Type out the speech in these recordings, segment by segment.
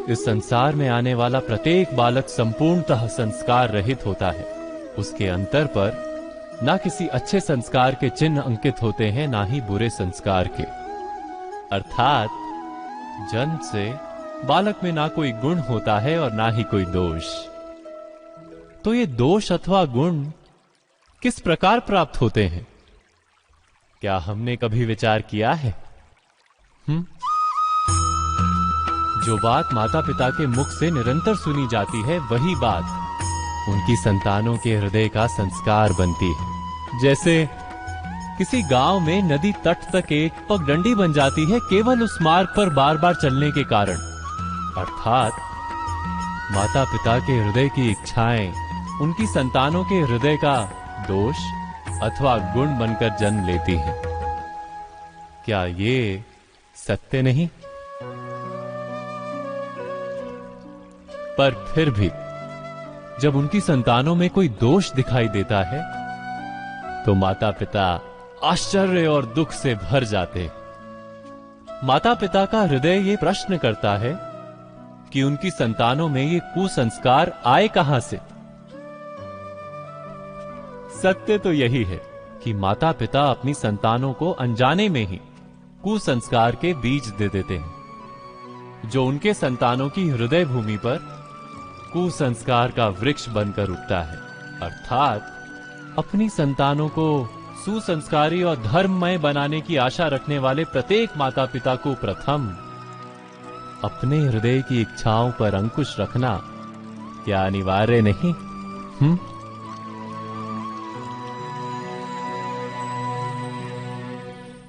इस संसार में आने वाला प्रत्येक बालक संपूर्णतः संस्कार रहित होता है। उसके अंतर पर ना किसी अच्छे संस्कार के चिन्ह अंकित होते हैं, ना ही बुरे संस्कार के। अर्थात जन्म से बालक में ना कोई गुण होता है और ना ही कोई दोष। तो ये दोष अथवा गुण किस प्रकार प्राप्त होते हैं, क्या हमने कभी विचार किया है? जो बात माता पिता के मुख से निरंतर सुनी जाती है, वही बात उनकी संतानों के हृदय का संस्कार बनती है। जैसे किसी गांव में नदी तट तक एक पगडंडी बन जाती है केवल उस मार्ग पर बार बार चलने के कारण। अर्थात माता पिता के हृदय की इच्छाएं उनकी संतानों के हृदय का दोष अथवा गुण बनकर जन्म लेती हैं। क्या ये सत्य नहीं? पर फिर भी जब उनकी संतानों में कोई दोष दिखाई देता है तो माता पिता आश्चर्य और दुख से भर जाते। माता पिता का हृदय ये प्रश्न करता है कि उनकी संतानों में ये कुसंस्कार आए कहां से। सत्य तो यही है कि माता पिता अपनी संतानों को अनजाने में ही कुसंस्कार के बीज दे देते हैं, जो उनके संतानों की हृदय भूमि पर कुसंस्कार का वृक्ष बनकर उगता है। अर्थात अपनी संतानों को सुसंस्कारी और धर्ममय बनाने की आशा रखने वाले प्रत्येक माता पिता को प्रथम अपने हृदय की इच्छाओं पर अंकुश रखना क्या अनिवार्य नहीं?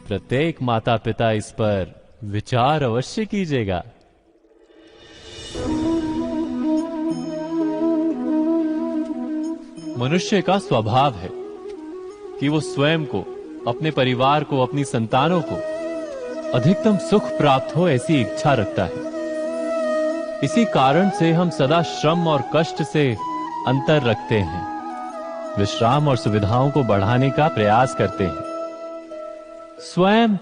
प्रत्येक माता पिता इस पर विचार अवश्य कीजिएगा। मनुष्य का स्वभाव है कि वो स्वयं को, अपने परिवार को, अपनी संतानों को अधिकतम सुख प्राप्त हो ऐसी इच्छा रखता है। इसी कारण से हम सदा श्रम और कष्ट से अंतर रखते हैं, विश्राम और सुविधाओं को बढ़ाने का प्रयास करते हैं। स्वयं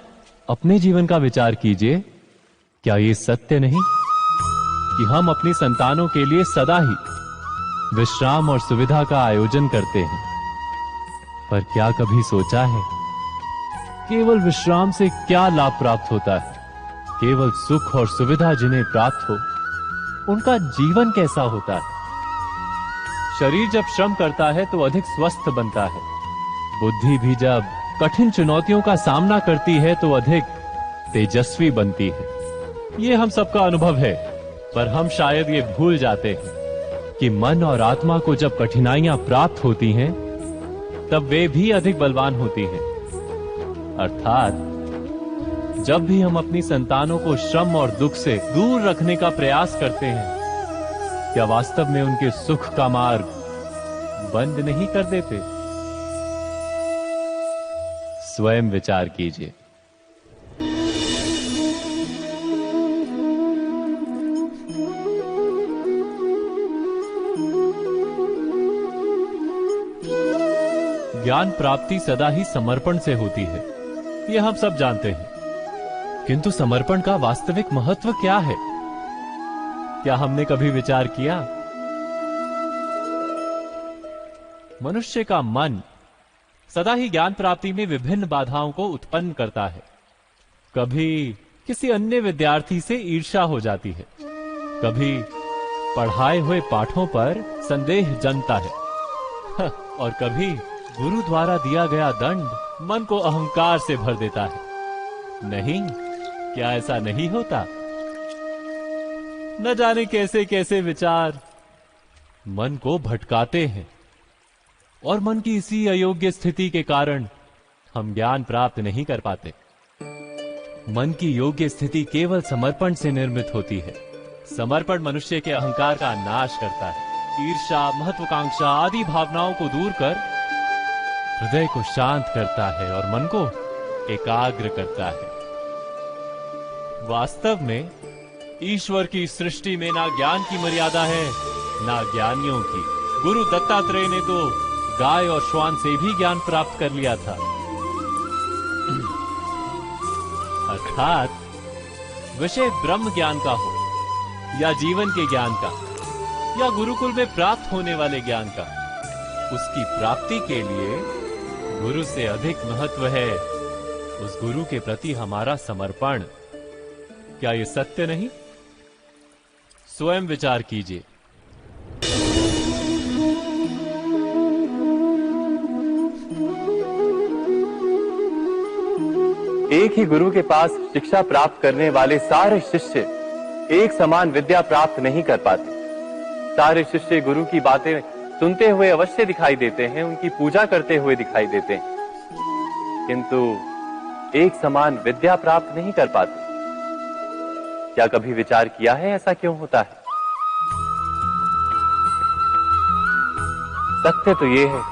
अपने जीवन का विचार कीजिए, क्या ये सत्य नहीं कि हम अपनी संतानों के लिए सदा ही विश्राम और सुविधा का आयोजन करते हैं? पर क्या कभी सोचा है केवल विश्राम से क्या लाभ प्राप्त होता है? केवल सुख और सुविधा जिन्हें प्राप्त हो उनका जीवन कैसा होता है? शरीर जब श्रम करता है तो अधिक स्वस्थ बनता है। बुद्धि भी जब कठिन चुनौतियों का सामना करती है तो अधिक तेजस्वी बनती है। ये हम सबका अनुभव है, पर हम शायद ये भूल जाते हैं कि मन और आत्मा को जब कठिनाइयां प्राप्त होती हैं, तब वे भी अधिक बलवान होती हैं। अर्थात जब भी हम अपनी संतानों को श्रम और दुख से दूर रखने का प्रयास करते हैं, क्या वास्तव में उनके सुख का मार्ग बंद नहीं कर देते? स्वयं विचार कीजिए। ज्ञान प्राप्ति सदा ही समर्पण से होती है, यह हम सब जानते हैं। किंतु समर्पण का वास्तविक महत्व क्या है? क्या हमने कभी विचार किया? मनुष्य का मन सदा ही ज्ञान प्राप्ति में विभिन्न बाधाओं को उत्पन्न करता है। कभी किसी अन्य विद्यार्थी से ईर्ष्या हो जाती है, कभी पढ़ाए हुए पाठों पर संदेह जन्मता है और कभी गुरु द्वारा दिया गया दंड मन को अहंकार से भर देता है। नहीं, क्या ऐसा नहीं होता? न जाने कैसे कैसे विचार मन को भटकाते हैं और मन की इसी अयोग्य स्थिति के कारण हम ज्ञान प्राप्त नहीं कर पाते। मन की योग्य स्थिति केवल समर्पण से निर्मित होती है। समर्पण मनुष्य के अहंकार का नाश करता है। ईर्ष्या, महत्वाकांक्षा आदि भावनाओं को दूर कर हृदय को शांत करता है और मन को एकाग्र करता है। वास्तव में ईश्वर की सृष्टि में ना ज्ञान की मर्यादा है, ना ज्ञानियों की। गुरु दत्तात्रेय ने तो गाय और श्वान से भी ज्ञान प्राप्त कर लिया था। अर्थात विषय ब्रह्म ज्ञान का हो या जीवन के ज्ञान का या गुरुकुल में प्राप्त होने वाले ज्ञान का, उसकी प्राप्ति के लिए गुरु से अधिक महत्व है उस गुरु के प्रति हमारा समर्पण। क्या यह सत्य नहीं? स्वयं विचार कीजिए। एक ही गुरु के पास शिक्षा प्राप्त करने वाले सारे शिष्य एक समान विद्या प्राप्त नहीं कर पाते। सारे शिष्य गुरु की बातें सुनते हुए अवश्य दिखाई देते हैं, उनकी पूजा करते हुए दिखाई देते हैं, किंतु एक समान विद्या प्राप्त नहीं कर पाते। क्या कभी विचार किया है ऐसा क्यों होता है? सत्य तो यह है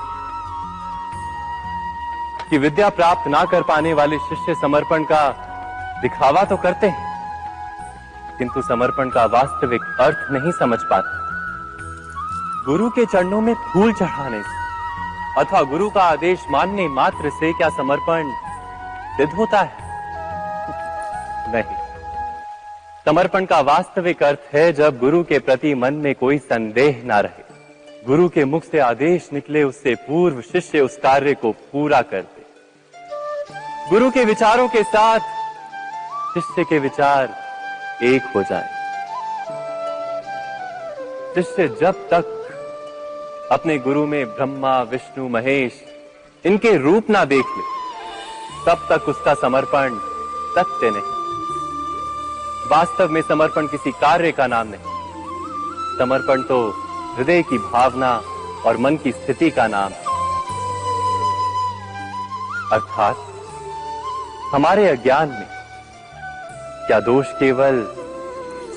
कि विद्या प्राप्त ना कर पाने वाले शिष्य समर्पण का दिखावा तो करते हैं, किंतु समर्पण का वास्तविक अर्थ नहीं समझ पाते। गुरु के चरणों में फूल चढ़ाने से अथवा गुरु का आदेश मानने मात्र से क्या समर्पण सिद्ध होता है? नहीं। समर्पण का वास्तविक अर्थ है जब गुरु के प्रति मन में कोई संदेह ना रहे, गुरु के मुख से आदेश निकले उससे पूर्व शिष्य उस कार्य को पूरा कर दे। गुरु के विचारों के साथ शिष्य के विचार एक हो जाए। शिष्य जब तक अपने गुरु में ब्रह्मा विष्णु महेश इनके रूप ना देख ले, तब तक उसका समर्पण सत्य नहीं। वास्तव में समर्पण किसी कार्य का नाम नहीं, समर्पण तो हृदय की भावना और मन की स्थिति का नाम है। अर्थात हमारे अज्ञान में क्या दोष केवल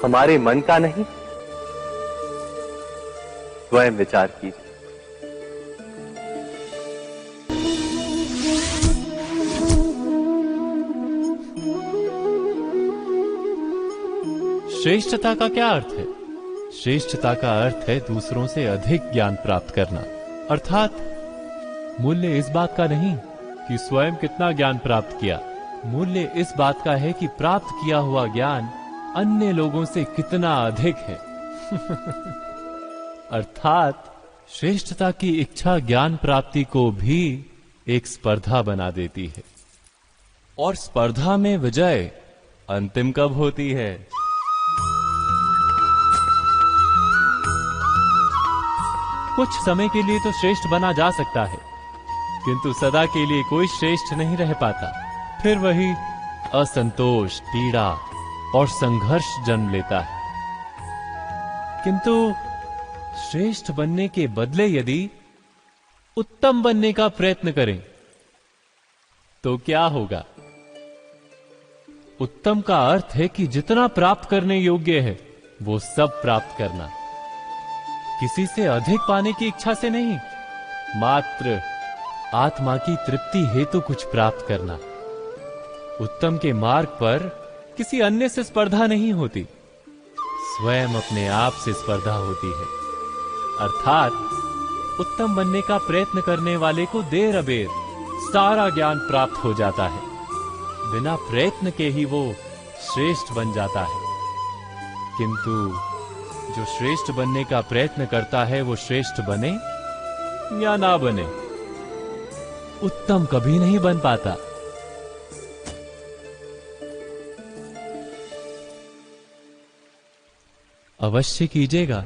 हमारे मन का नहीं? स्वयं विचार कीजिए। श्रेष्ठता का क्या अर्थ है? श्रेष्ठता का अर्थ है दूसरों से अधिक ज्ञान प्राप्त करना। अर्थात मूल्य इस बात का नहीं कि स्वयं कितना ज्ञान प्राप्त किया, मूल्य इस बात का है कि प्राप्त किया हुआ ज्ञान अन्य लोगों से कितना अधिक है। अर्थात श्रेष्ठता की इच्छा ज्ञान प्राप्ति को भी एक स्पर्धा बना देती है, और स्पर्धा में विजय अंतिम कब होती है? कुछ समय के लिए तो श्रेष्ठ बना जा सकता है, किंतु सदा के लिए कोई श्रेष्ठ नहीं रह पाता। फिर वही असंतोष, पीड़ा और संघर्ष जन्म लेता है। किंतु श्रेष्ठ बनने के बदले यदि उत्तम बनने का प्रयत्न करें तो क्या होगा? उत्तम का अर्थ है कि जितना प्राप्त करने योग्य है वो सब प्राप्त करना, किसी से अधिक पाने की इच्छा से नहीं, मात्र आत्मा की तृप्ति हेतु कुछ प्राप्त करना। उत्तम के मार्ग पर किसी अन्य से स्पर्धा नहीं होती, स्वयं अपने आप से स्पर्धा होती है। अर्थात उत्तम बनने का प्रयत्न करने वाले को देर अबेर सारा ज्ञान प्राप्त हो जाता है, बिना प्रयत्न के ही वो श्रेष्ठ बन जाता है। किंतु जो श्रेष्ठ बनने का प्रयत्न करता है वो श्रेष्ठ बने या ना बने, उत्तम कभी नहीं बन पाता। अवश्य कीजिएगा।